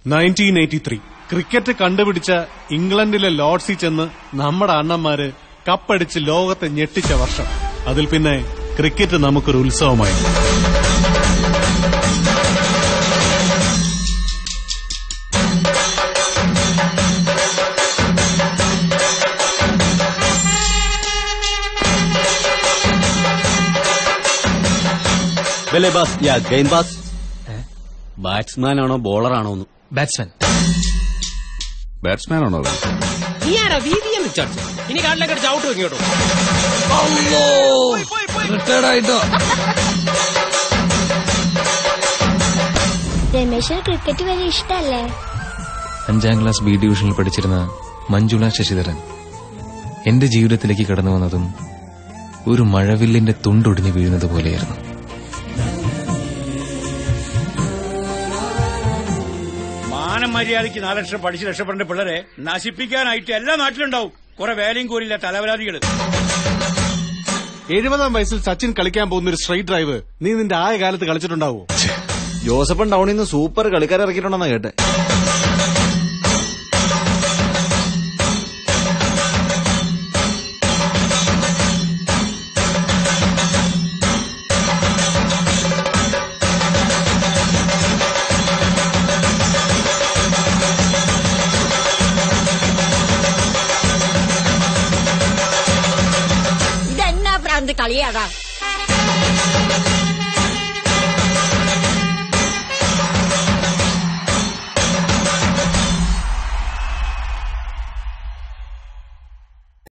1983 cricket കണ്ടുപിടിച്ച ഇംഗ്ലണ്ടിലെ ലോർഡ്സിൽ ചെന്ന് നമ്മുടെ അണ്ണന്മാര് കപ്പടിച്ച് ലോകത്തെ ഞെട്ടിച്ച വർഷം. അതിൽ പിന്നെ ക്രിക്കറ്റ് നമുക്കൊരു ഉത്സവമായി. ബാറ്റ്സ്മാൻ ആണോ ബോളറാണോ? ബാറ്റ്സ്മാൻ ആണോ? ഇനി കാട്ടിലേക്ക് ചവിട്ട് ഇങ്ങോട്ടോ. രമേശന് ക്രിക്കറ്റ് വലിയ ഇഷ്ടല്ലേ? 5ാം ക്ലാസ് ബി ഡിവിഷനിൽ പഠിച്ചിരുന്ന മഞ്ജുള ശശിധരൻ എന്റെ ജീവിതത്തിലേക്ക് കടന്നു വന്നതും ഒരു മഴവില്ലിന്റെ തുണ്ടൊടിഞ്ഞു വീഴുന്നത് പോലെയായിരുന്നു. മര്യാദയ്ക്ക് 4 ലക്ഷം പഠിച്ച് രക്ഷപ്പെടേണ്ട പിള്ളേരെ നശിപ്പിക്കാനായിട്ട് എല്ലാ നാട്ടിലുണ്ടാവും കുറെ വേലയും കൂലില്ല തലവരാതികള്. 70ാം വയസ്സിൽ സച്ചിൻ കളിക്കാൻ പോകുന്ന ഒരു സ്ട്രൈറ്റ് ഡ്രൈവ് നീ നിന്റെ ആയ കാലത്ത് കളിച്ചിട്ടുണ്ടാവോ? ജോസഫൻ ടൗണിൽ നിന്ന് സൂപ്പർ കളിക്കാരെ ഇറക്കിയിട്ടുണ്ടെന്നാ കേട്ടെ. കളിയാടാ.